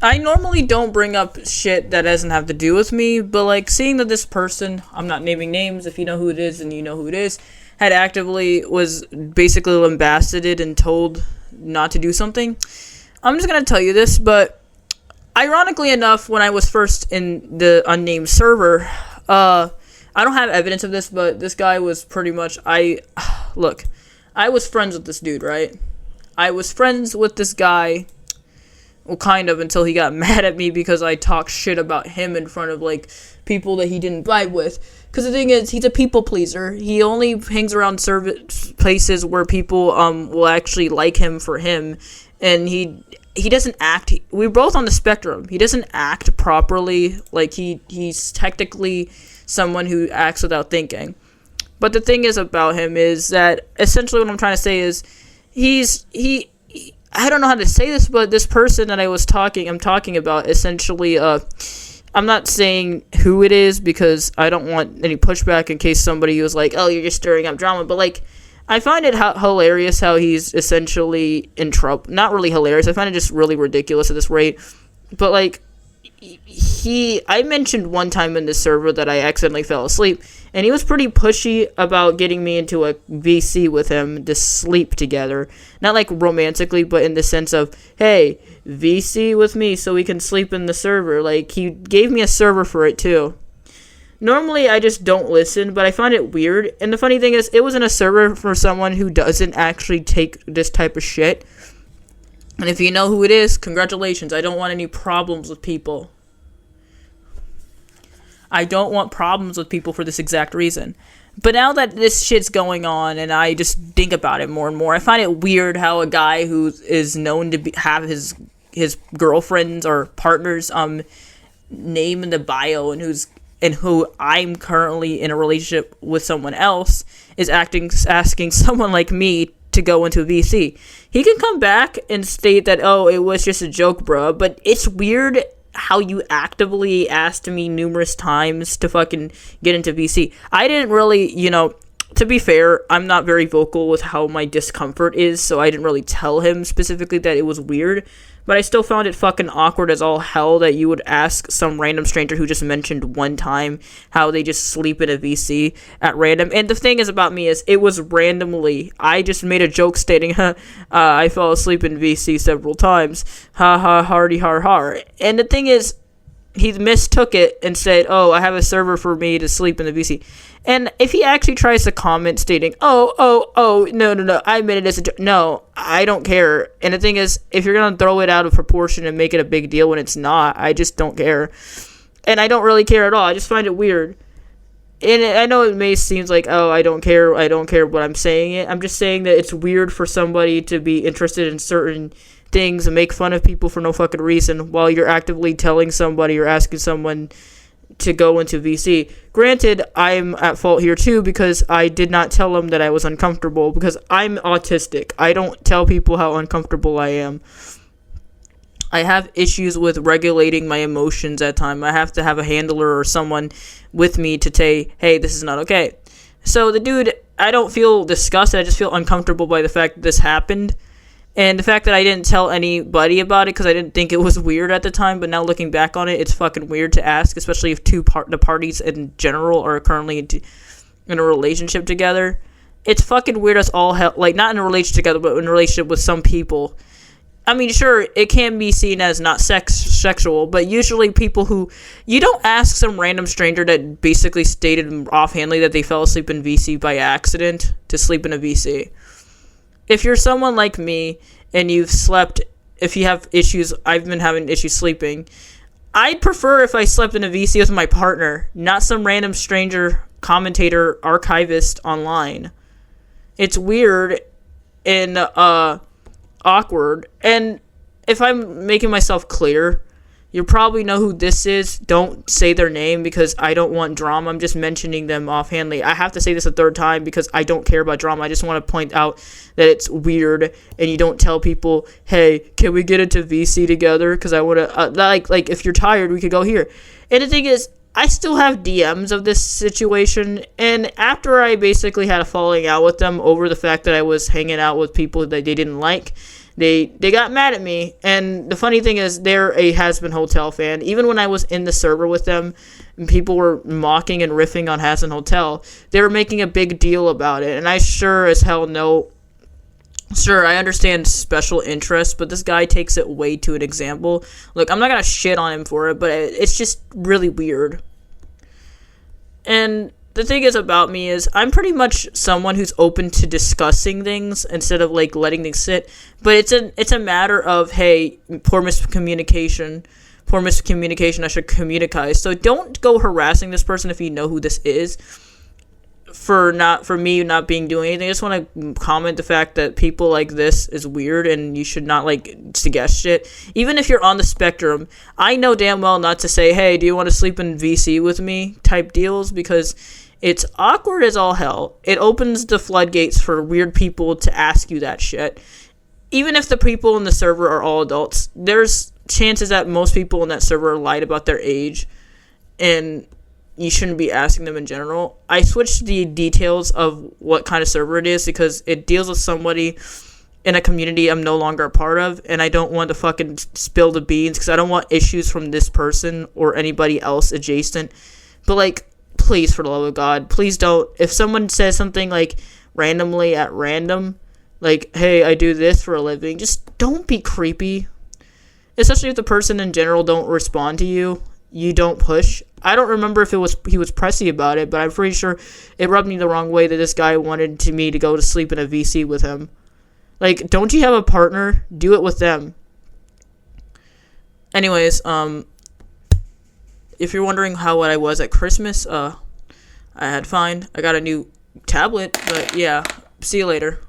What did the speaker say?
I normally don't bring up shit that doesn't have to do with me, but like seeing that this person, I'm not naming names, if you know who it is and you know who it is, had actively was basically lambasted and told not to do something. I'm just gonna tell you this, but ironically enough, when I was first in the unnamed server, I don't have evidence of this, but this guy was pretty much, I was friends with this dude, right? I was friends with this guy, well, kind of, until he got mad at me because I talked shit about him in front of, like, people that he didn't vibe with. Because the thing is, he's a people pleaser. He only hangs around places where people will actually like him for him. And he doesn't act, we're both on the spectrum. He doesn't act properly. Like, he's technically someone who acts without thinking. But the thing is about him is that, essentially what I'm trying to say is, I don't know how to say this, but this person that I'm talking about, essentially, I'm not saying who it is because I don't want any pushback in case somebody was like, oh, you're just stirring up drama, but, like, I find it hilarious how he's essentially in trouble. Not really hilarious, I find it just really ridiculous at this rate, but, like, I mentioned one time in this server that I accidentally fell asleep, and he was pretty pushy about getting me into a VC with him to sleep together. Not like romantically, but in the sense of, hey, VC with me so we can sleep in the server. Like, he gave me a server for it too. Normally, I just don't listen, but I find it weird. And the funny thing is, it was in a server for someone who doesn't actually take this type of shit. And if you know who it is, congratulations. I don't want any problems with people. I don't want problems with people for this exact reason. But now that this shit's going on and I just think about it more and more, I find it weird how a guy who is known to have his girlfriends or partners name in the bio and who I'm currently in a relationship with someone else is asking someone like me to go into a VC. He can come back and state that, oh, it was just a joke, bro, but it's weird how you actively asked me numerous times to fucking get into VC. I didn't really, to be fair, I'm not very vocal with how my discomfort is, so I didn't really tell him specifically that it was weird, but I still found it fucking awkward as all hell that you would ask some random stranger who just mentioned one time how they just sleep in a VC at random. And the thing is about me is, it was randomly. I just made a joke stating, I fell asleep in VC several times. Ha ha, hardy har har. And the thing is, he mistook it and said, oh, I have a server for me to sleep in the VC. And if he actually tries to comment stating, no, I admit it as a joke. No, I don't care. And the thing is, if you're going to throw it out of proportion and make it a big deal when it's not, I just don't care. And I don't really care at all. I just find it weird. And I know it may seem like, oh, I don't care what I'm saying it. I'm just saying that it's weird for somebody to be interested in certain things and make fun of people for no fucking reason while you're actively telling somebody or asking someone to go into VC. Granted, I'm at fault here too because I did not tell them that I was uncomfortable because I'm autistic. I don't tell people how uncomfortable I am. I have issues with regulating my emotions at times. I have to have a handler or someone with me to say, hey, this is not okay. So the dude, I don't feel disgusted. I just feel uncomfortable by the fact that this happened. And the fact that I didn't tell anybody about it because I didn't think it was weird at the time, but now looking back on it, it's fucking weird to ask, especially if the parties in general are currently in a relationship together. It's fucking weird as all hell, like, not in a relationship together, but in a relationship with some people. I mean, sure, it can be seen as not sexual, but usually people who, you don't ask some random stranger that basically stated offhandedly that they fell asleep in VC by accident to sleep in a VC. If you're someone like me and you've slept, if you have issues, I've been having issues sleeping, I'd prefer if I slept in a VC with my partner, not some random stranger commentator archivist online. It's weird and awkward. And if I'm making myself clear, you probably know who this is. Don't say their name because I don't want drama. I'm just mentioning them offhandedly. I have to say this a third time because I don't care about drama. I just want to point out that it's weird and you don't tell people, hey, can we get into VC together? Because I want to, like if you're tired, we could go here. And the thing is, I still have DMs of this situation, and after I basically had a falling out with them over the fact that I was hanging out with people that they didn't like, They got mad at me, and the funny thing is they're a Has-Been Hotel fan. Even when I was in the server with them and people were mocking and riffing on Has-Been Hotel, they were making a big deal about it, and I sure as hell know. Sure, I understand special interest, but this guy takes it way to an example. Look, I'm not gonna shit on him for it, but it's just really weird. And the thing is about me is I'm pretty much someone who's open to discussing things instead of like letting things sit. But it's a matter of, hey, poor miscommunication. I should communicate. So don't go harassing this person if you know who this is. For me not being doing anything. I just want to comment the fact that people like this is weird and you should not like suggest shit. Even if you're on the spectrum, I know damn well not to say, hey, do you want to sleep in VC with me type deals, because it's awkward as all hell. It opens the floodgates for weird people to ask you that shit. Even if the people in the server are all adults, there's chances that most people in that server lied about their age, and you shouldn't be asking them in general. I switched the details of what kind of server it is because it deals with somebody in a community I'm no longer a part of, and I don't want to fucking spill the beans because I don't want issues from this person or anybody else adjacent. But, like, please, for the love of God, please don't. If someone says something, like, randomly at random, like, hey, I do this for a living, just don't be creepy. Especially if the person in general don't respond to you. You don't push. I don't remember if he was pressy about it, but I'm pretty sure it rubbed me the wrong way that this guy wanted me to go to sleep in a VC with him. Like, don't you have a partner? Do it with them. Anyways, if you're wondering what I was at Christmas, I had fine. I got a new tablet, but yeah, see you later.